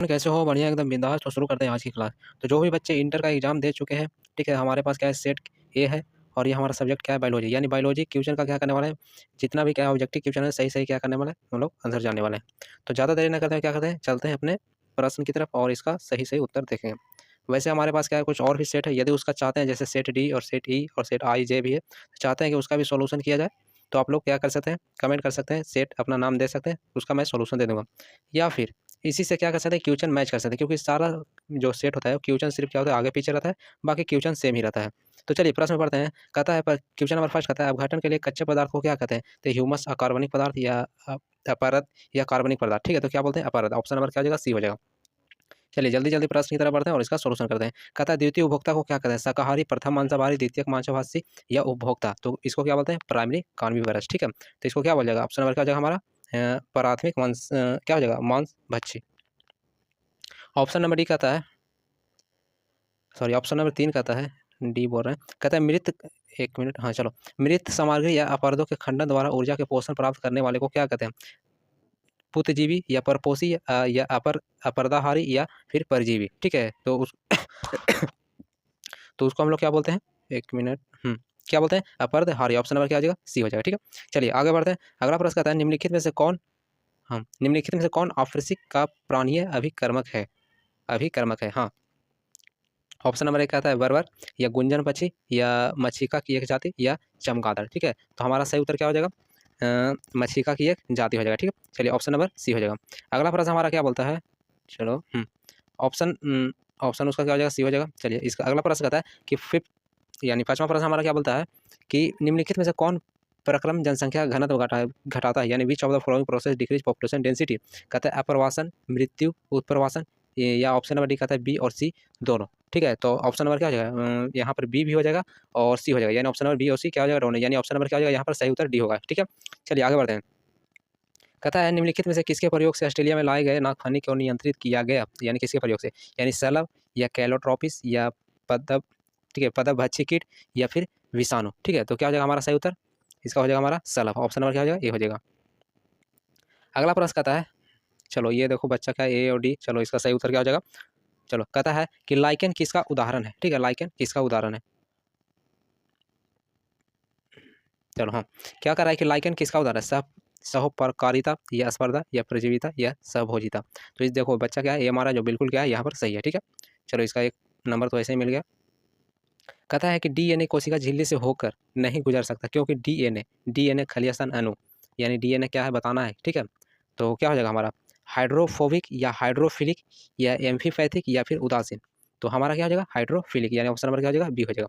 कैसे हो? बढ़िया एकदम बिंदास। तो शुरू करते हैं आज की क्लास। तो जो भी बच्चे इंटर का एग्ज़ाम दे चुके हैं, ठीक है? हमारे पास क्या है सेट ए है और ये हमारा सब्जेक्ट क्या है बायोलॉजी। यानी बायोलॉजी क्वेश्चन का क्या करने वाले हैं, जितना भी क्या है ऑब्जेक्टिव क्वेश्चन है सही-सही क्या करने वाले हैं, हम लोग आंसर जानने वाले हैं। तो ज़्यादा देरी ना करते हुए क्या करते हैं, चलते हैं अपने प्रश्न की तरफ और इसका सही-सही उत्तर देखेंगे। वैसे हमारे पास क्या है कुछ और भी सेट है, यदि उसका चाहते हैं जैसे सेट डी और सेट ई और सेट आई, जे भी है, चाहते हैं कि उसका भी सॉल्यूशन किया जाए, तो आप लोग क्या कर सकते हैं, कमेंट कर सकते हैं, सेट अपना नाम दे सकते हैं, उसका मैं सॉल्यूशन दे दूँगा। या फिर इसी से क्या कर सकते हैं क्वेश्चन मैच कर सकते हैं क्योंकि सारा जो सेट होता है क्वेश्चन सिर्फ क्या होता है आगे पीछे रहता है, बाकी क्वेश्चन सेम ही रहता है। तो चलिए प्रश्न पढ़ते हैं। कहता है पर क्वेश्चन नंबर फर्स्ट कहता है अपघटन के लिए कच्चे पदार्थ को क्या कहते हैं? तो ह्यूमस अकार्बनिक पदार्थ या अपरद या कार्बनिक पदार्थ। ठीक है, तो क्या बोलते हैं अपरद। ऑप्शन नंबर क्या हो जाएगा? सी हो जाएगा। चलिए जल्दी-जल्दी प्रश्न की तरफ बढ़ते हैं और इसका सॉल्यूशन करते हैं। कहता है द्वितीय उपभोक्ता को क्या कहते हैं? शाकाहारी, प्रथम मांसाहारी, द्वितीयक मांसभासी या उपभोक्ता। तो इसको क्या बोलते हैं? Primary carnivorous. ठीक है, तो इसको क्या बोला जाएगा? ऑप्शन नंबर क्या हो जाएगा हमारा? प्राथमिक मांस क्या हो जाएगा? मांसभक्षी। ऑप्शन नंबर डी कहता है, सॉरी ऑप्शन नंबर 3 कहता है, डी बोल रहे हैं, कहता है मृत, 1 मिनट, हाँ चलो, मृत सामग्री या अपरदों के खंडन द्वारा ऊर्जा के पोषण प्राप्त करने वाले को क्या कहते हैं? पुतजीवी या परपोषी या अपरदाहारी या फिर परजीवी। ठीक है, तो उस तो उसको हम लोग क्या बोलते हैं? 1 मिनट, क्या बोलते हैं? अपरदहारी। ऑप्शन नंबर क्या हो जाएगा? सी हो जाएगा। ठीक है, चलिए आगे बढ़ते हैं। अगला प्रश्न कहता है निम्नलिखित में से कौन आफृसिक का प्राणीय अभिकर्मक है? अभिकर्मक है, हाँ। ऑप्शन नंबर 1 कहता है बर्बर या गुंजन पक्षी या मक्षिका की एक जाति या चमगादड़। ठीक है, तो हमारा सही उत्तर क्या हो जाएगा? मक्षिका की एक जाति हो जाएगा। ठीक है, चलिए ऑप्शन नंबर सी हो जाएगा। अगला प्रश्न हमारा क्या बोलता है? चलो, ऑप्शन ऑप्शन उसका क्या हो जाएगा? सी हो जाएगा। चलिए इसका अगला प्रश्न कहता है कि फिफ्थ यानी पाँचवा प्रश्न हमारा क्या बोलता है कि निम्नलिखित में से कौन प्रक्रम जनसंख्या घनत्व घटाता है? यानी which of the following process decrease population density. कहता है अप्रवासन, मृत्यु, उत्प्रवासन, या ऑप्शन नंबर डी कहता है बी और सी दोनों। ठीक है, तो ऑप्शन नंबर क्या हो जाएगा? यहाँ पर बी भी हो जाएगा और सी हो जाएगा, यानी ऑप्शन नंबर बी और सी क्या हो जाएगा? दोनों, यानी ऑप्शन नंबर क्या हो जाएगा? यहाँ पर सही उत्तर डी होगा। ठीक है, चलिए आगे बढ़ते हैं। कहता है निम्नलिखित में से किसके प्रयोग से ऑस्ट्रेलिया में लाए गए नागफनी को नियंत्रित किया गया? यानी किसके प्रयोग से? यानी सैलब या कैलोट्रोपिस या पदप, ठीक है, पदभक्षी कीट या फिर विषाणु। ठीक है, तो क्या हो जाएगा हमारा सही उत्तर? इसका हो जाएगा हमारा सैलब। ऑप्शन नंबर क्या हो जाएगा? ए हो जाएगा। अगला प्रश्न कहता है, चलो ये देखो बच्चा क्या है, ए और डी, चलो इसका सही उत्तर क्या हो जाएगा? चलो कहता है कि लाइकेन किसका उदाहरण है? ठीक है, लाइकेन किसका उदाहरण है? चलो हाँ, क्या कर रहा है कि लाइकेन किसका उदाहरण है? सहोपकारिता या स्पर्धा या प्रजीविता या सहभोजिता। तो इस देखो बच्चा क्या है, ये हमारा जो बिल्कुल क्या है यहाँ पर सही है। ठीक है, चलो इसका एक नंबर तो ऐसे ही मिल गया। कहता है कि डीएनए कोशिका झिल्ली से होकर नहीं गुजर सकता क्योंकि डीएनए डीएनए खलियास्तान अणु, यानी डीएनए क्या है बताना है। ठीक है, तो क्या हो जाएगा हमारा? हाइड्रोफोबिक या हाइड्रोफिलिक या एम्फीपैथिक या फिर उदासीन। तो हमारा क्या हो जाएगा? हाइड्रोफिलिक, यानी ऑप्शन नंबर क्या हो जाएगा? बी हो जाएगा।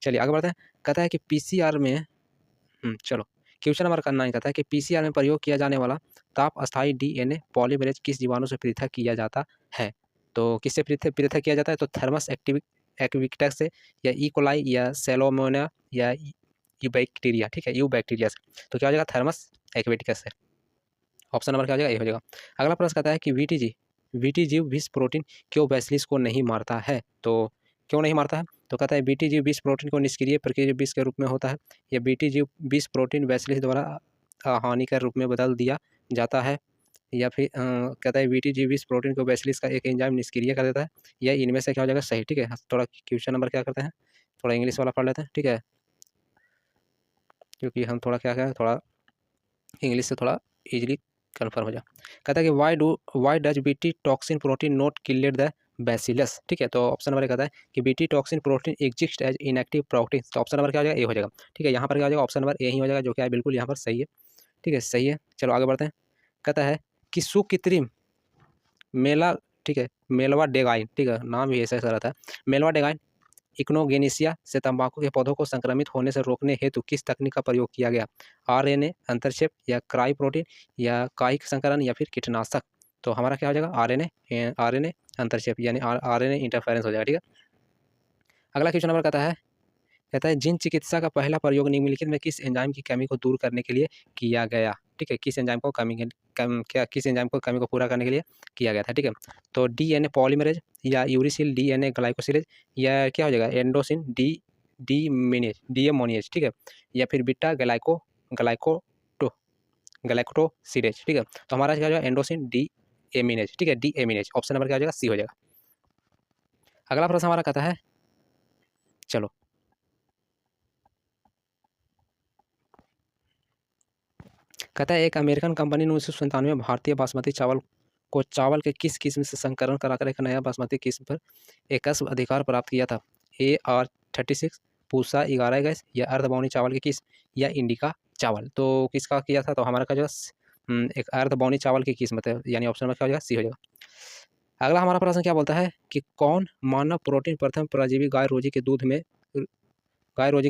चलिए आगे बढ़ते हैं। कहता है कि पीसीआर में, चलो क्वेश्चन नंबर का 9 कहता है कि पीसीआर में प्रयोग किया जाने वाला ताप अस्थायी डीएनए पॉलीमरेज किस जीवाणु से पृथक किया जाता है? तो किससे पृथक पृथक किया जाता है? तो थर्मस एक्विटेक्स से या ई कोलाई या सेलोमोना या यू बैक्टीरिया। ठीक है, यू बैक्टीरिया से। तो क्या हो जाएगा? थर्मस एक्विटेक्स से। ऑप्शन नंबर क्या हो जाएगा? ए हो जाएगा। अगला प्रश्न कहता है कि वीटी जीव विष प्रोटीन क्यों बेसिलस को नहीं मारता है? तो क्यों नहीं मारता है? तो कहता है बीटी जीव विष प्रोटीन को निष्क्रिय प्रक्रिया विष के रूप में होता है, या बीटी जीव विष प्रोटीन बेसिलस द्वारा हानिकर रूप में बदल दिया जाता है, या फिर कहता है बीटी जीव विष प्रोटीन को बेसिलस का एक एंजाइम निष्क्रिय कर देता है, या इनमें से क्या हो जाएगा सही? ठीक है, थोड़ा क्वेश्चन नंबर क्या करते हैं, थोड़ा इंग्लिश वाला पढ़ लेते हैं। ठीक है, क्योंकि हम थोड़ा क्या थोड़ा इंग्लिश से थोड़ा इजीली कन्फर्म हो जाए। कहता है कि why does BT toxin protein not killed the bacillus. ठीक है, तो ऑप्शन नंबर कहता है कि BT toxin protein exist as inactive protein. तो ऑप्शन नंबर क्या हो जाएगा? ए हो जाएगा। ठीक है, यहाँ पर क्या हो जाएगा? ऑप्शन नंबर ए ही हो जाएगा, जो क्या है बिल्कुल यहाँ पर सही है। ठीक है, सही है। चलो आगे बढ़ते हैं। कहता है कि सुकृत्रिम मेला, ठीक है, मेलवा डेगाइन, ठीक है, नाम भी ऐसा ऐसा रहता है, मेलवा डेगाइन इग्नोगेनेसिया से तंबाकू के पौधों को संक्रमित होने से रोकने हेतु किस तकनीक का प्रयोग किया गया? आरएनए अंतरक्षेप या क्राई प्रोटीन या कायिक संकरण या फिर कीटनाशक। तो हमारा क्या हो जाएगा? आरएनए अंतरक्षेप, यानी आरएनए इंटरफेरेंस हो जाएगा। ठीक है, अगला क्वेश्चन नंबर कहता है जिन चिकित्सा का पहला प्रयोग निम्नलिखित में किस एंजाइम की कमी को दूर करने के लिए किया गया? ठीक है, किस एंजाइम को किस एंजाइम को कमी को पूरा करने के लिए किया गया था? ठीक है, तो डीएनए पॉलीमरेज या यूरिसिल डीएनए ग्लाइकोसिलेज या क्या हो जाएगा एंडोसिन डीएमोनिएज। ठीक है, या फिर बीटा ग्लाइकोटो ग्लाइकोटोसिडेज। ठीक है, तो हमारा क्या हो जाएगा? एंडोसिन एमिनेज, ठीक है, डी एमिनेज। ऑप्शन नंबर क्या हो जाएगा? सी हो जाएगा। अगला प्रश्न हमारा कहता है, चलो कहता है एक अमेरिकन कंपनी ने 1997 में भारतीय बासमती चावल को चावल के किस किस्म से संकरण कराकर एक नया बासमती किस्म पर एकस्व अधिकार प्राप्त किया था? AR36, पूसा 11 गैस, या अर्धबौनी चावल की किस्म, या इंडिका चावल। तो किसका किया था? तो हमारा का जो एक अर्धबौनी चावल की किस्मत है, यानी ऑप्शन नंबर क्या हो जाएगा? सी हो जाएगा। अगला हमारा प्रश्न क्या बोलता है कि कौन मानव प्रोटीन प्रथम परजीवी गाय रोजी के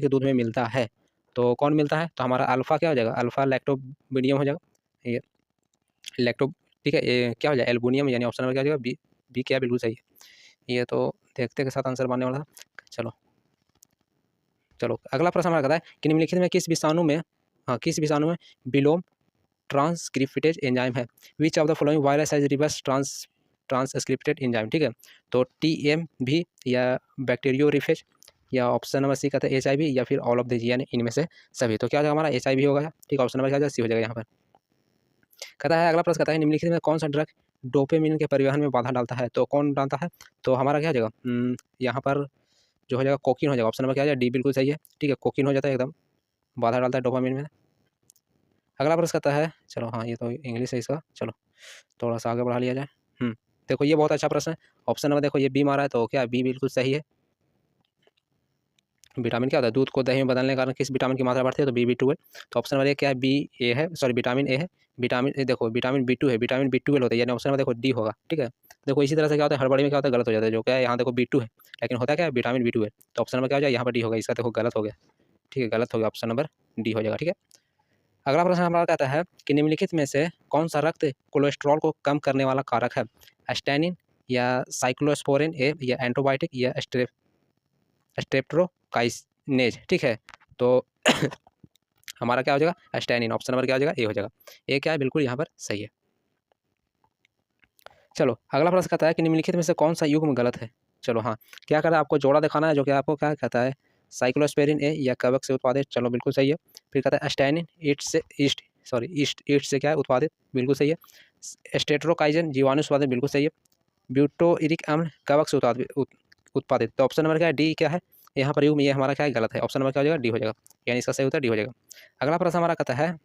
दूध में मिलता है? तो कौन मिलता है? तो हमारा अल्फा क्या हो जाएगा? अल्फा लैक्टोबिडियम हो जाएगा। ये लैक्टो, ठीक है, ये क्या हो जाएगा? एल्बुनियम, यानी ऑप्शन नंबर क्या हो जाएगा? बी। बी क्या? बिल्कुल सही है। ये तो देखते के साथ आंसर बनने वाला था। चलो चलो अगला प्रश्न हमारा कहता है कि निम्नलिखित में किस विषाणु में बिलोम ट्रांसक्रिप्टेज एंजाइम है? Which of the following virus has reverse transcripted enzyme, ठीक है, तो TMV, या बैक्टीरियोरिफेज, या ऑप्शन नंबर सी कहता है HIV, या फिर ऑल ऑफ द, यानी इनमें से सभी। तो क्या हो जाएगा? हमारा HIV होगा, ठीक है, ऑप्शन नंबर क्या हो जाएगा? सी हो जाएगा यहाँ पर। कहता है अगला प्रश्न कहता है निम्नलिखित में कौन सा ड्रग डोपामिन के परिवहन में बाधा डालता है? तो कौन डालता है? तो हमारा क्या हो जाएगा? यहाँ पर जो हो जाएगा कोकीन हो जाएगा। ऑप्शन नंबर क्या हो जाएगा? डी बिल्कुल सही है, ठीक है, कोकीन हो जाता है, एकदम बाधा डालता है डोपामिन में। अगला प्रश्न कहता है, चलो हाँ ये तो इंग्लिश है इसका, चलो थोड़ा सा आगे बढ़ा लिया जाए। देखो ये बहुत अच्छा प्रश्न है। ऑप्शन नंबर देखो ये बी मारा है, तो क्या बी बिल्कुल सही है। विटामिन क्या होता है? दूध को दही में बदलने के कारण किस विटामिन की मात्रा बढ़ती है? तो B12। तो ऑप्शन नंबर क्या है? BA है, सॉरी विटामिन ए है। देखो विटामिन B2 है, विटामिन B12 होता है, यानी ऑप्शन नंबर देखो डी होगा, ठीक है। देखो इसी तरह से क्या होता है, हड़बड़ी में क्या होता है, गलत हो जाता है। जो क्या है यहाँ देखो B2 है, लेकिन होता क्या है? विटामिन B2 है। तो ऑप्शन नंबर क्या हो जाएगा? यहाँ पर डी होगा। इसका देखो गलत हो गया, ठीक है, गलत हो गया, ऑप्शन नंबर डी हो जाएगा, ठीक है। अगला प्रश्न हमारा कहता है कि निम्नलिखित में से कौन सा रक्त कोलेस्ट्रॉल को कम करने वाला कारक है? स्टेनिन, या साइक्लोस्पोरिन ए, या एंटीबायोटिक, या स्ट्रेप्टोकाइनेज, ठीक है। तो हमारा क्या हो जाएगा? स्टेनिन। ऑप्शन नंबर क्या हो जाएगा? ए हो जाएगा। ए क्या है? बिल्कुल यहाँ पर सही है। चलो अगला प्रश्न कहता है कि निम्नलिखित में से कौन सा युग्म गलत है? चलो हाँ, क्या कहता है? आपको जोड़ा दिखाना है, जो कि आपको क्या कहता है? साइक्लोस्पेरिन ए, या कवक से उत्पादित, चलो बिल्कुल सही है। फिर कहता है स्टेनिन ईस्ट से क्या है? उत्पादित, बिल्कुल सही है। स्टेट्रोकाइजन जीवाणु से उत्पादित, बिल्कुल सही है। ब्यूटोइरिक अम्ल कवक से उत्पादित। तो ऑप्शन नंबर क्या है? डी क्या है? यहाँ पर युग्म ये हमारा क्या है? गलत है। ऑप्शन नंबर क्या हो जाएगा? डी हो जाएगा, यानी इसका सही उत्तर डी हो जाएगा। अगला प्रश्न हमारा कहता है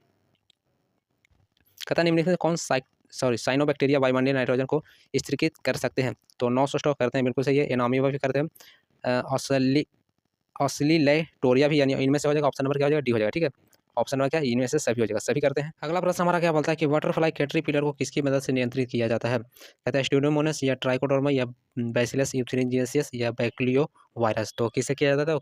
निम्नलिखित में कौन साइनोबैक्टीरिया वायुमंडलीय नाइट्रोजन को स्थिरीकृत कर सकते हैं? तो 900 स्टॉक करते हैं, बिल्कुल सही है। एनामीबा भी करते हैं, ऑस्लिलेटोरिया भी, यानी इनमें से हो जाएगा। ऑप्शन नंबर क्या हो जाएगा? डी हो जाएगा, ठीक है। ऑप्शन नंबर क्या है? इनमें से सभी हो जाएगा, सभी करते हैं। अगला प्रश्न हमारा क्या बोलता है कि बटरफ्लाई कैटरपिलर को किसकी मदद से नियंत्रित किया जाता है? कहता है स्यूडोमोनास, या ट्राइकोडर्मा, या बैसिलस यूथेरिंजियस, या बैक्टीरियो वायरस। तो किससे किया जाता है?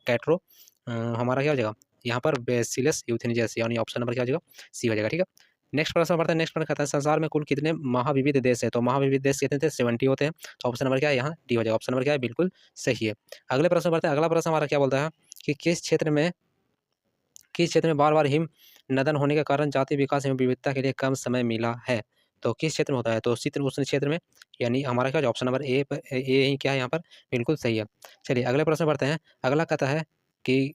हमारा क्या हो जाएगा यहाँ पर? बैसिलस यूथेरिंजियस, यानी ऑप्शन नंबर क्या हो जाएगा? सी हो जाएगा, ठीक है। नेक्स्ट प्रश्न बढ़ता है। नेक्स्ट प्रश्न कहता है संसार में कुल कितने महाविविध देश है? तो महाविविध देश कितने थे? 70 होते हैं। तो ऑप्शन नंबर क्या है? यहाँ डी हो जाएगा। ऑप्शन नंबर क्या है? बिल्कुल सही है। अगले प्रश्न बढ़ते हैं। अगला प्रश्न हमारा क्या बोलता है कि किस क्षेत्र में बार बार हिम नदन होने के कारण जाति विकास एवं विविधता के लिए कम समय मिला है? तो किस क्षेत्र में होता है? तो शीत उष्ण क्षेत्र में, यानी हमारा क्या? ऑप्शन नंबर ए ही क्या है यहाँ पर? बिल्कुल सही है। चलिए अगले प्रश्न बढ़ते हैं। अगला कहता है कि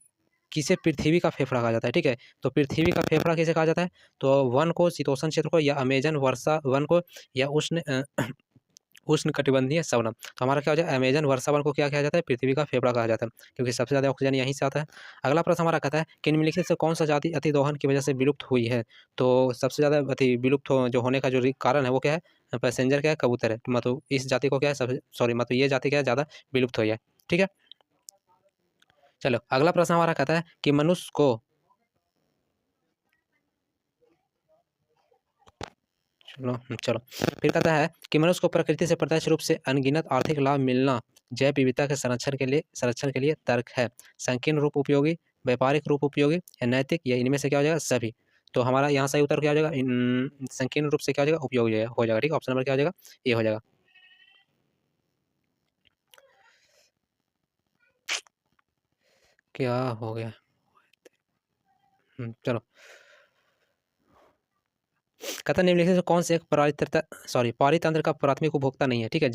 किसे पृथ्वी का फेफड़ा कहा जाता है? ठीक है, तो पृथ्वी का फेफड़ा किसे कहा जाता है? तो वन को, शीतोष्ण क्षेत्र को, या अमेजन वर्षा वन को, या उष्णकटिबंधीय शबनम। तो हमारा क्या हो जाए? अमेजन वर्षा वन को क्या कहा जाता है? पृथ्वी का फेफड़ा कहा जाता है, क्योंकि सबसे ज़्यादा ऑक्सीजन यहीं से आता है। अगला प्रश्न हमारा कहता है कि निम्नलिखित से कौन सा जाति अतिदोहन की वजह से विलुप्त हुई है? तो सबसे ज़्यादा विलुप्त जो होने का जो कारण है वो क्या है? पैसेंजर क्या है? कबूतर है। मतलब इस जाति को क्या है? मतलब ये जाति क्या है? ज़्यादा विलुप्त हुई है, ठीक है। चलो अगला प्रश्न हमारा कहता है कि मनुष्य को चलो फिर कहता है कि मनुष्य को प्रकृति से प्रत्यक्ष रूप से अनगिनत आर्थिक लाभ मिलना जैव विविधता के संरक्षण के लिए तर्क है। संकीर्ण रूप उपयोगी, व्यापारिक रूप उपयोगी, या नैतिक, या इनमें से क्या हो जाएगा? सभी। तो हमारा यहाँ सही उत्तर क्या हो जाएगा? संकीर्ण रूप से क्या हो जाएगा? उपयोगी हो जाएगा, ठीक है। ऑप्शन नंबर क्या हो जाएगा? ये हो जाएगा। क्या हो गया? चलो कहता निम्नलिखित से कौन से एक पारितंत्र का प्राथमिक उपभोक्ता नहीं है? ठीक है,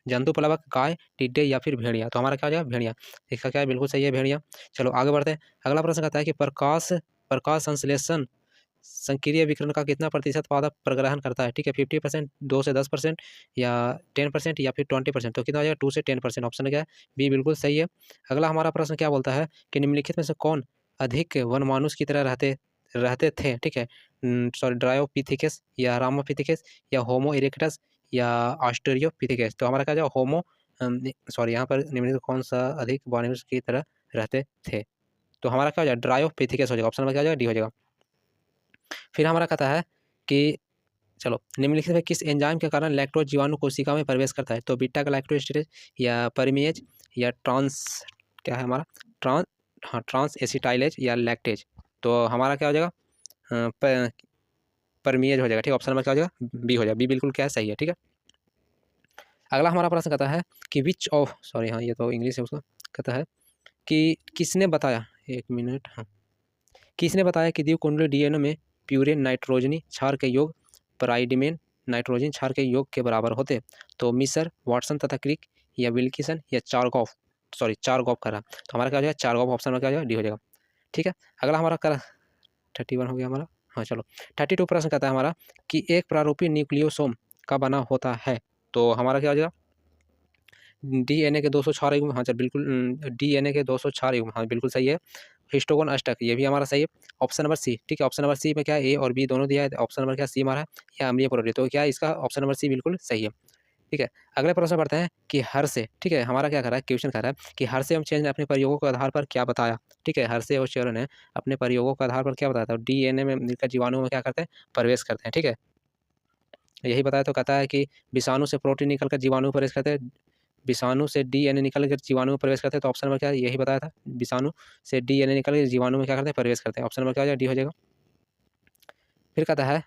जंतुपलवक, गाय, टिड्डे, या फिर भेड़िया। तो हमारा क्या हो जाएगा? भेड़िया। इसका क्या है? बिल्कुल सही है, भेड़िया। चलो आगे बढ़ते हैं। अगला प्रश्न कहता है कि प्रकाश संश्लेषण संक्रिय विकिरण का कितना प्रतिशत पादप प्रग्रहण करता है? ठीक है, 50%, 2 से 10% या 10% या फिर 20%। तो कितना हो जाएगा? 2 से 10%। ऑप्शन क्या है? बी बिल्कुल सही है। अगला हमारा प्रश्न क्या बोलता है कि निम्नलिखित में से कौन अधिक वनमानुष की तरह रहते रहते थे? ठीक है, सॉरी, ड्रायोपिथेकस या रामापिथेकस या होमो इरेक्टस या ऑस्ट्रेलियोपिथेकस। तो हमारा क्या हो जाएगा? होमो सॉरी, यहाँ पर निम्नलिखित कौन सा अधिक वनमानुष की तरह रहते थे? तो हमारा क्या हो जाएगा? ड्रायोपिथेकस हो जाएगा। ऑप्शन नंबर क्या हो जाएगा? डी हो जाएगा। फिर हमारा कहता है कि चलो, निम्नलिखित में किस एंजाइम के कारण लैक्टोज जीवाणु कोशिका में प्रवेश करता है? तो बीटा गैलेक्टोएस्टरेज या परमीएज या ट्रांस क्या है हमारा ट्रांस हाँ, ट्रांस एसिटाइलेज या लैक्टेज। तो हमारा क्या हो जाएगा? परमीएज हो जाएगा। ठीक है, ऑप्शन नंबर क्या हो जाएगा? बी हो जाएगा। बी बिल्कुल क्या है? सही है। ठीक है, अगला हमारा प्रश्न कहता है कि विच ऑफ सॉरी, हाँ ये तो इंग्लिश है, उसका कहता है कि किसने बताया, एक मिनट, हाँ, किसने बताया कि द्विकुंडलीय डीएनए में प्यूरिन नाइट्रोजनी क्षार के योग प्राइडिमेन नाइट्रोजन क्षार के योग के बराबर होते? तो मिसर, वाटसन तथा क्रिक या विल्किसन या चारगॉफ, सॉरी चारगॉफ करा। तो हमारा क्या हो जाएगा? चारगॉफ। ऑप्शन में क्या हो जाएगा? डी हो जाएगा। ठीक है, अगला हमारा कर 31 हो गया हमारा। हाँ चलो, 32 प्रश्न कहता है हमारा कि एक प्रारूपी न्यूक्लियोसोम का बना होता है। तो हमारा क्या हो जाएगा? डीएनए के 204 युग्म। हाँ चल बिल्कुल, डीएनए के 204 युग्म। हाँ बिल्कुल सही है। हिस्टोगोन अष्टक, ये भी हमारा सही है। Option number C. ठीक है, ऑप्शन नंबर सी में क्या है? ए और बी दोनों दिया है। ऑप्शन नंबर क्या सी हमारा है? या अम्लीय प्रोटीन। तो क्या है इसका? ऑप्शन नंबर सी बिल्कुल सही है। ठीक है, अगले प्रश्न पढ़ते हैं कि हर से, ठीक है, हमारा क्या कर रहा है? क्वेश्चन कर रहा है कि हर से एवं चेन ने अपने प्रयोगों के आधार पर क्या बताया? ठीक है, हर से और चरण ने अपने प्रयोगों के आधार पर क्या बताया था? डीएनए में मिलकर जीवाणु में क्या करते हैं? प्रवेश करते हैं। ठीक है, यही बताया। तो कहता है कि विषाणु से प्रोटीन निकलकर जीवाणु में प्रवेश करते हैं, विषाणु से डीएनए निकल कर जीवाणु में प्रवेश करते हैं। तो ऑप्शन नंबर क्या है? यही बताया था, विषाणु से डीएनए निकल कर जीवाणु में क्या करते हैं? प्रवेश करते हैं। ऑप्शन नंबर क्या हो जाएगा? डी हो जाएगा। फिर कहता है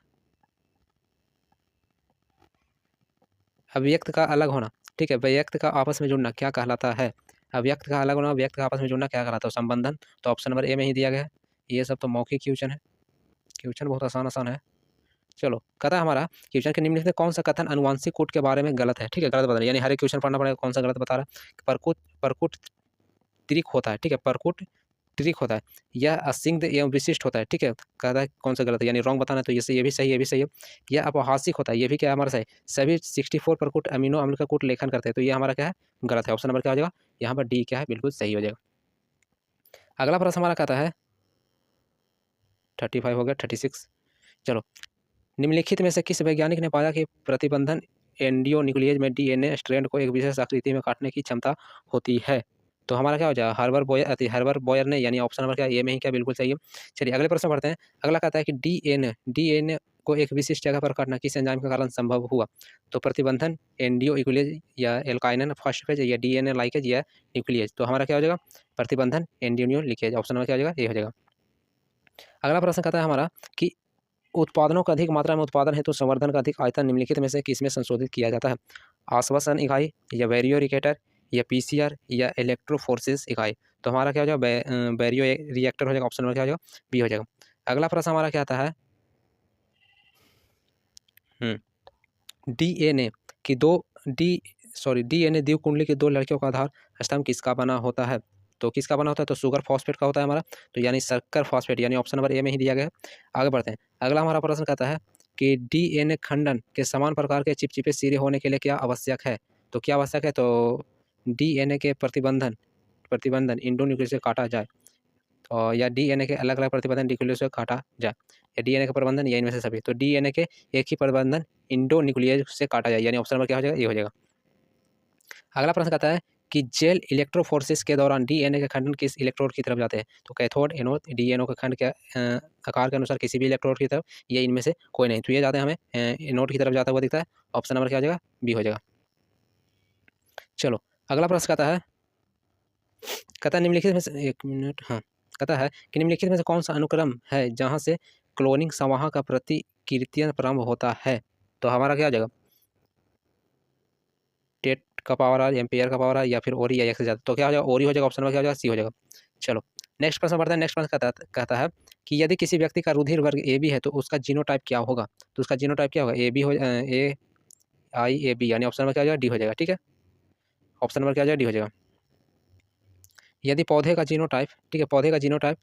अव्यक्त का अलग होना। ठीक है, व्यक्त का आपस में जुड़ना क्या कहलाता है? अव्यक्त का अलग होना, व्यक्त का आपस में जुड़ना क्या कहलाता है? संबंधन। तो ऑप्शन नंबर ए में ही दिया गया है। ये सब तो मौखिक क्वेश्चन है, क्वेश्चन बहुत आसान आसान है। चलो, कहता है हमारा क्वेश्चन के निम्नलिखित में कौन सा कथन अनुवांशिक कोड के बारे में गलत है? ठीक है, गलत बता रहा है, यानी हर एक क्वेश्चन पढ़ना पड़ेगा कौन सा गलत बता रहा है। परकुट परकुट त्रिक होता है। ठीक है, परकुट त्रिक होता है। यह असिंग एवं विशिष्ट होता है। ठीक है, कहता है कौन सा गलत है, यानी रॉन्ग बताना है। तो ये भी सही है, ये भी सही है। यह अपहासिक होता है, ये भी क्या है हमारा सही। सभी 64 परकुट अमीनो अम्ल का कूट लेखन करते हैं। तो ये हमारा क्या है? गलत है। ऑप्शन नंबर क्या हो जाएगा? यहाँ पर डी क्या है? बिल्कुल सही हो जाएगा। अगला प्रश्न हमारा कहता है 35 हो गया, 36। चलो, निम्नलिखित में से किस वैज्ञानिक ने पाया कि प्रतिबंधन एंडियोन्यूक्लियेज में डीएनए स्ट्रैंड को एक विशेष आकृति में काटने की क्षमता होती है? तो हमारा क्या हो जाएगा? हर्बर्ट बॉयर ने, यानी ऑप्शन नंबर क्या है? ये में ही क्या बिल्कुल सही है। चलिए अगले प्रश्न पढ़ते हैं। अगला कहता है कि डीएनए को एक विशिष्ट जगह पर काटना किस एंजाइम के कारण संभव हुआ? तो प्रतिबंधन एंडियोन्यूक्लियेज या एल्काइनन फॉस्फेज या डीएनए लाइकेज या न्यूक्लियेज। तो हमारा क्या हो जाएगा? प्रतिबंधन एंडियोन्यूक्लियेज। ऑप्शन नंबर क्या हो जाएगा? ये हो जाएगा। अगला प्रश्न कहता है हमारा कि उत्पादनों का अधिक मात्रा में उत्पादन हेतु संवर्धन का अधिक आयतन निम्नलिखित में से किसमें संशोधित किया जाता है? आश्वासन इकाई या बैरियोरिकेटर या पीसीआर या इलेक्ट्रोफोर्सिस इकाई। तो हमारा क्या हो जाएगा? बैरियो रिएक्टर हो जाएगा। ऑप्शन नंबर क्या हो जाएगा? बी हो जाएगा। अगला प्रश्न हमारा क्या आता है? डीएनए की दो डीएनए द्विकुंडली के दो लड़कियों का आधार स्तंभ किसका बना होता है? तो किसका बना होता है? तो शुगर फॉस्फेट का होता है हमारा। तो यानी शक्कर फॉस्फेट, यानी ऑप्शन नंबर ए में ही दिया गया है। आगे बढ़ते हैं। अगला हमारा प्रश्न कहता है कि डीएनए खंडन के समान प्रकार के चिपचिपे सिरे होने के लिए क्या आवश्यक है? तो क्या आवश्यक है? तो डीएनए के प्रतिबंधन प्रतिबंधन इंडोन्यूक्लियस से काटा जाए, और या डीएनए के अलग अलग प्रतिबंधन न्यूक्लियस से काटा जाए, या डीएनए का प्रबंधन या इनमें से सभी। तो डीएनए के एक ही प्रबंधन इंडोन्यूक्लियस से काटा जाए, यानी ऑप्शन नंबर क्या हो जाएगा? ये हो जाएगा। अगला प्रश्न कहता है कि जेल इलेक्ट्रोफोर्सिस के दौरान डीएनए के खंडन किस इलेक्ट्रोड की तरफ जाते हैं? तो कैथोड, एनोड, डीएनओ के खंड के आकार के अनुसार किसी भी इलेक्ट्रोड की तरफ, ये इनमें से कोई नहीं। तो ये जाते हैं हमें एनोड की तरफ जाता हुआ दिखता है। ऑप्शन नंबर क्या हो जाएगा? बी हो जाएगा। चलो, अगला प्रश्न कहता है निम्नलिखित में से, एक मिनट, हाँ, कहता है कि निम्नलिखित में से कौन सा अनुक्रम है जहाँ से क्लोनिंग संवाहक का प्रतिकृतियां प्रारंभ होता है? तो हमारा क्या हो जाएगा? टेट का पावर आर, एम्पियर का पावर आर, या फिर ओरी या एक्स से जाता। तो क्या हो जाएगा? ओरी हो जाएगा। ऑप्शन नंबर क्या हो जाएगा? सी हो जाएगा। चलो, नेक्स्ट प्रश्न बढ़ता है। नेक्स्ट प्रश्न कहता है कि यदि किसी व्यक्ति का रुधिर वर्ग ए बी है तो उसका जीनोटाइप क्या होगा? तो उसका जीनोटाइप क्या होगा? ए बी हो ए आई ए बी, यानी ऑप्शन नंबर क्या हो जाएगा? डी हो जाएगा। ठीक है, ऑप्शन नंबर क्या हो जाएगा? डी हो जाएगा। यदि पौधे का जीनोटाइप, ठीक है, पौधे का genotype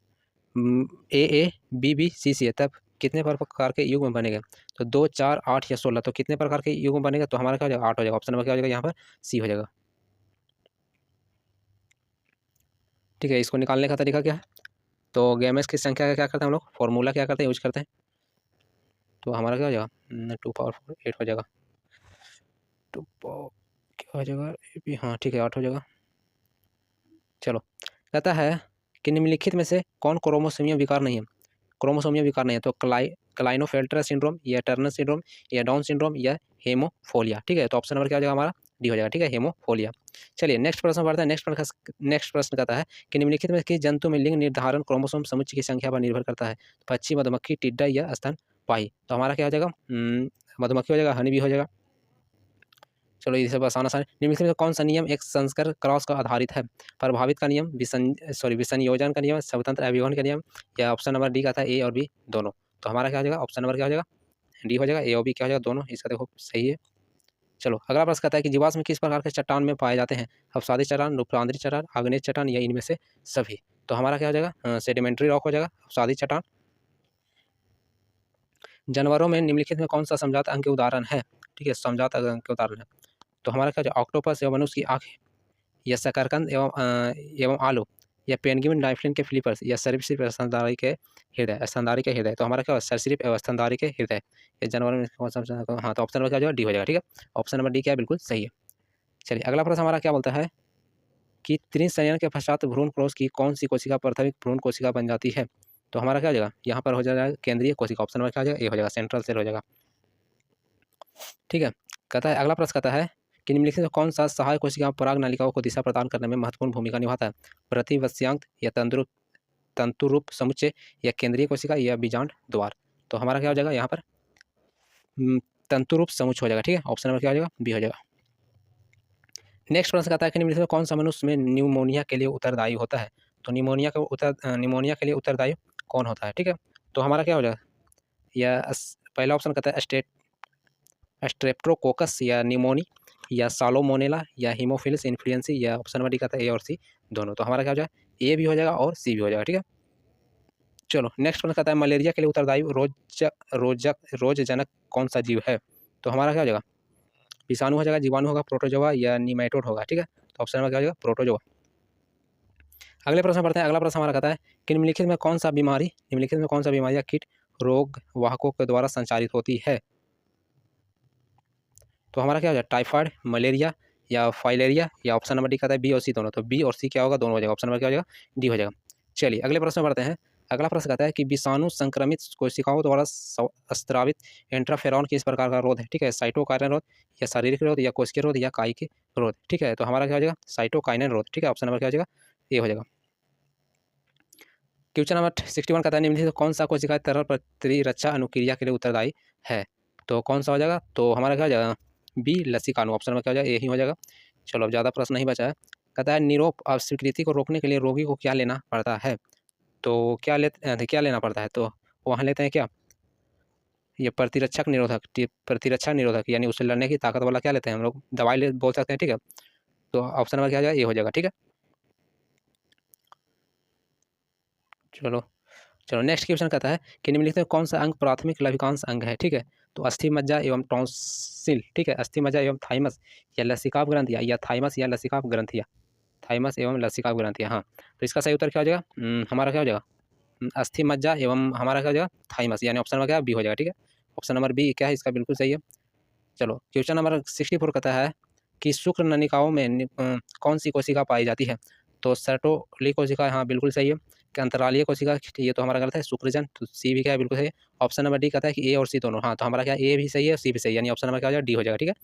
A A B B C C है, तब कितने प्रकार के युग्म बनेंगे? तो 2, 4, 8 या 16, तो कितने प्रकार के युग्म बनेगा? तो हमारा क्या हो जाएगा? 8 हो जाएगा। ऑप्शन नंबर क्या हो जाएगा यहाँ पर? सी हो जाएगा। ठीक है, इसको निकालने का तरीका क्या है? तो गैमेट्स की संख्या का क्या करते हैं हम लोग? फॉर्मूला क्या करते हैं? यूज करते हैं। तो हमारा क्या हो जाएगा? 2 पावर 4 8 हो जाएगा। 2 पावर क्या हो जाएगा? हाँ ठीक है, 8 हो जाएगा। चलो, कहता है कि निम्नलिखित में से कौन क्रोमोसोमीय विकार नहीं है? क्रोमोसोमीय विकार नहीं है, तो क्लाइनोफेल्टर सिंड्रोम या टर्नर सिंड्रोम या डाउन सिंड्रोम या हेमोफोलिया। ठीक है, तो ऑप्शन नंबर क्या हो जाएगा हमारा? डी हो जाएगा। ठीक है, हेमोफोलिया। चलिए नेक्स्ट प्रश्न पढ़ते हैं। नेक्स्ट प्रश्न कहता है कि निम्नलिखित में किस जंतु में लिंग निर्धारण क्रोमोसोम समुच्चय की संख्या पर निर्भर करता है? पक्षी, मधुमक्खी, टिड्डा या स्तनपायी। तो हमारा क्या हो जाएगा? मधुमक्खी हो जाएगा, हनी भी हो जाएगा। चलो ये सब आसान आसान। निम्नलिखित में कौन सा नियम एक संकर क्रॉस का आधारित है? प्रभावित का नियम, विसंयोजन का नियम, स्वतंत्र अभियोजन का नियम, या ऑप्शन नंबर डी का था ए और बी दोनों। तो हमारा क्या हो जाएगा? ऑप्शन नंबर क्या हो जाएगा? डी हो जाएगा। ए और बी क्या हो जाएगा? दोनों। इसका देखो सही है। चलो अगला प्रश्न कहता है कि जीवाश्म किस प्रकार के चट्टान में पाए जाते हैं? अवसादी चट्टान, रूपरांध्री चट्टान, आग्नेय चट्टान या इनमें से सभी। तो हमारा क्या हो जाएगा? सेडिमेंट्री रॉक हो जाएगा, अवसादी चट्टान। जानवरों में निम्नलिखित में कौन सा समझात अंग के उदाहरण है? ठीक है, समझात अंग के उदाहरण है। तो हमारा क्या हो जाएगा? ऑक्टोपस या मनुष्य की आँखें, या शकरकंद एवं आलू, या पेंगुइन डाइफ्लिन के फ्लिपर्स, या सरीसृप स्तनधारी के हृदय। तो हमारा क्या होगा? सरीसृप एवं स्तनधारी के हृदय। ये जानवर में कौन सा? हाँ, तो ऑप्शन नंबर क्या हो जाएगा? डी हो जाएगा। ठीक है, ऑप्शन नंबर डी क्या है? बिल्कुल सही है। चलिए अगला प्रश्न हमारा क्या बोलता है कि त्रिसंयन के पश्चात भ्रूण कोश की कौन सी कोशिका प्राथमिक भ्रूण कोशिका बन जाती है? तो हमारा क्या हो जाएगा? यहाँ पर हो जाएगा केंद्रीय कोशिका। ऑप्शन नंबर क्या हो जाएगा? ए हो जाएगा, सेंट्रल सेल हो जाएगा। ठीक है, कहता है अगला प्रश्न कहता है कि निम्नलिखित में कौन सा सहायक कोशिका पराग नलिकाओं को दिशा प्रदान करने में महत्वपूर्ण भूमिका निभाता है? प्रतिवत्स्यांग या तंतुरूप समुच्चय, या केंद्रीय कोशिका, या बीजांड द्वार। तो हमारा क्या हो जाएगा यहाँ पर? तंतुरूप समुच्चय हो जाएगा। ठीक है, ऑप्शन नंबर क्या हो जाएगा? बी हो जाएगा। नेक्स्ट प्रश्न कहता है कि निम्नलिखित में कौन सा मनुष्य में न्यूमोनिया के लिए उत्तरदायी होता है? तो निमोनिया के लिए उत्तरदायी कौन होता है? ठीक है, तो हमारा क्या हो जाएगा? या पहला ऑप्शन कहता है स्ट्रेप्टोकोकस या निमोनी, या सालोमोनेला, या हीमोफिलस इन्फ्लुएंसी, या ऑप्शन नंबर डी कहता है ए और सी दोनों। तो हमारा क्या हो जाएगा? ए भी हो जाएगा और सी भी हो जाएगा। ठीक है, चलो नेक्स्ट प्रश्न कहता है मलेरिया के लिए उत्तरदायी रोगजनक कौन सा जीव है? तो हमारा क्या हो जाएगा? विषाणु हो जाएगा, जीवाणु होगा, प्रोटोजोआ या निमेटोड होगा। ठीक है, तो ऑप्शन नंबर क्या हो जाएगा? प्रोटोजोआ। अगले प्रश्न पढ़ते हैं। अगला प्रश्न हमारा कहता है कि निम्नलिखित में कौन सा बीमारी या कीट रोग वाहकों के द्वारा संचारित होती है? तो हमारा क्या हो जाएगा? टाइफाइड, मलेरिया, या फाइलेरिया, या ऑप्शन नंबर डी कहता है बी और सी दोनों। तो बी और सी क्या होगा? दोनों हो जाएगा। ऑप्शन नंबर क्या हो जाएगा? डी हो जाएगा। चलिए अगले प्रश्न पढ़ते हैं। अगला प्रश्न कहता है कि विषाणु संक्रमित कोशिकाओं द्वारा स्त्रावित इंटरफेरॉन किस प्रकार का रोध है? ठीक है, साइटोकाइनेन रोध, या शारीरिक रोध, या कोशिकीय रोध, या कायिक रोध। ठीक है, तो हमारा क्या हो जाएगा? साइटोकाइनेन रोध। ठीक है, ऑप्शन नंबर क्या हो जाएगा? ए हो जाएगा। क्वेश्चन नंबर 61 कहता है निम्नलिखित कौन सा कोशिका तरल प्रतिरक्षा अनुक्रिया के लिए उत्तरदायी है? तो कौन सा हो जाएगा? तो हमारा क्या हो जाएगा? बी लसिकानु। ऑप्शन में क्या हो जाएगा? ए ही हो जाएगा। चलो अब ज़्यादा प्रश्न नहीं बचा है। कहता है निरोप अस्वीकृति को रोकने के लिए रोगी को क्या लेना पड़ता है? तो क्या लेना पड़ता है? तो वहाँ लेते हैं क्या? ये प्रतिरक्षा निरोधक यानी उससे लड़ने की ताकत वाला क्या लेते हैं हम लोग? दवाई बोल सकते हैं। ठीक है, तो ऑप्शन नंबर क्या हो जाएगा? ये हो जाएगा। ठीक है, चलो चलो नेक्स्ट क्वेश्चन कहता है कि निम्नलिखित में कौन सा अंग प्राथमिक लविकांश अंग है? ठीक है, तो अस्थि मज्जा एवं टॉन्सिल। ठीक है, अस्थि मज्जा एवं थाइमस, या लसिकाभ ग्रंथिया, या थाइमस या लसिकाभ ग्रंथिया। थाइमस एवं लसिकाभ ग्रंथिया। हाँ, तो इसका सही उत्तर क्या हो जाएगा? हमारा क्या हो जाएगा? अस्थि मज्जा एवं हमारा क्या हो जाएगा? थाइमस, यानी ऑप्शन नंबर क्या? बी हो जाएगा। ठीक है, ऑप्शन नंबर बी क्या है? इसका बिल्कुल सही है। चलो क्वेश्चन नंबर 64 कहता है कि शुक्र नलिकाओं में कौन सी कोशिका पाई जाती है? तो सर्टोली कोशिका। हाँ बिल्कुल सही है। कि अंतरालीय कोशिका, ये तो हमारा गलत है। शुक्रजन, तो सी भी क्या है? बिल्कुल सही है। ऑप्शन नंबर डी कहता है कि ए और सी दोनों। हाँ, तो हमारा क्या? ए भी सही है, सी भी सही है, यानी ऑप्शन नंबर क्या हो जाएगा? डी हो जाएगा। ठीक है,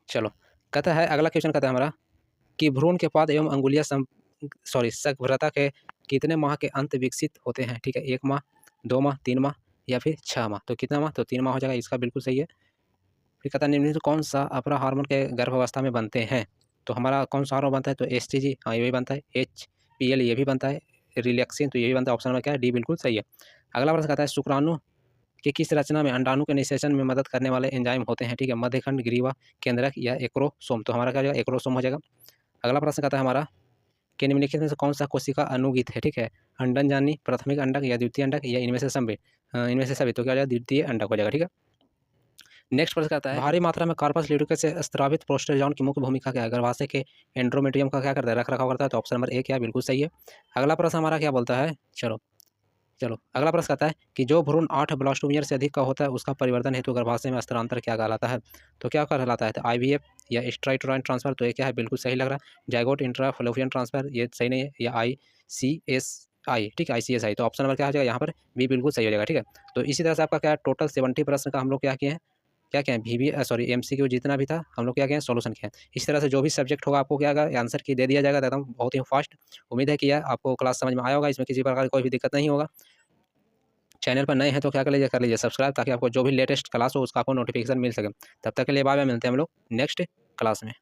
चलो कहता है अगला क्वेश्चन कहता है हमारा कि भ्रूण के पाद एवं अंगुलियां सकभ्रता के कितने माह के अंत विकसित होते हैं? ठीक है, 1 माह, 2 माह, 3 माह, या फिर 6 माह। तो कितना माह? तो 3 माह हो जाएगा। इसका बिल्कुल सही है। फिर कहता है निम्नलिखित कौन सा अपरा हार्मोन के गर्भावस्था में बनते हैं? तो हमारा कौन सा हार्मोन बनता है? तो एसटीजी, हाँ ये भी बनता है। एचपीएल ये भी बनता है। रिलैक्सिन, तो ये भी बनता है। ऑप्शन नंबर क्या है? डी बिल्कुल सही है। अगला प्रश्न कहता है शुक्राणु कि किस रचना में अंडाणु के निषेचन में मदद करने वाले एंजाइम होते हैं? ठीक है, मध्यखंड, ग्रीवा केंद्रक, या एक्रोसोम। तो हमारा क्या हो जाएगा? एक्रोसोम हो जाएगा। अगला प्रश्न कहता है हमारा कि निम्नलिखित में से कौन सा कोशिका अनुगीत है, ठीक है। अंडन जानी, प्राथमिक अंडक या द्वितीय अंडक या इनमें से सभी, तो क्या हो जाएगा, द्वितीय अंडक हो जाएगा, ठीक है। नेक्स्ट प्रश्न कहता है भारी मात्रा में कार्पस ल्यूटिकस से स्रावित प्रोस्टोजोन की मुख्य भूमिका क्या है, गर्भाशय के एंड्रोमेट्रियम का क्या करता है, रख रखाव करता है। तो ऑप्शन नंबर ए क्या बिल्कुल सही है। अगला प्रश्न हमारा क्या बोलता है, चलो अगला प्रश्न कहता है कि जो भ्रूण 8 ब्लास्टोमियर से अधिक का होता है उसका परिवर्तन हेतु गर्भाशय में स्थानांतर क्या कहलाता है। तो क्या कहलाता है, तो IVF या स्ट्राइटोराइन ट्रांसफर, तो ये क्या है, बिल्कुल सही लग रहा है। जाइगोट इंट्राफलोपियन ट्रांसफर, ये सही नहीं है। या ICSI, ठीक है, ICSI, तो ऑप्शन नंबर क्या हो जाएगा यहाँ पर, बी बिल्कुल सही हो जाएगा, ठीक है। तो इसी तरह से आपका क्या है, टोटल 70 प्रश्न का हम लोग क्या किए हैं, MCQ जितना भी था हम लोग क्या किए हैं, सॉल्यूशन किए हैं। इस तरह से जो भी सब्जेक्ट होगा आपको क्या होगा, आंसर की दे दिया जाएगा एकदम बहुत ही फास्ट। उम्मीद है कि आपको क्लास समझ में आया होगा, इसमें किसी प्रकार की कोई भी दिक्कत नहीं होगा। चैनल पर नए हैं तो क्या कर लीजिए सब्सक्राइब, ताकि आपको जो भी लेटेस्ट क्लास हो उसका आपको नोटिफिकेशन मिल सके। तब तक के लिए बाय बाय, मिलते हैं हम लोग नेक्स्ट क्लास में।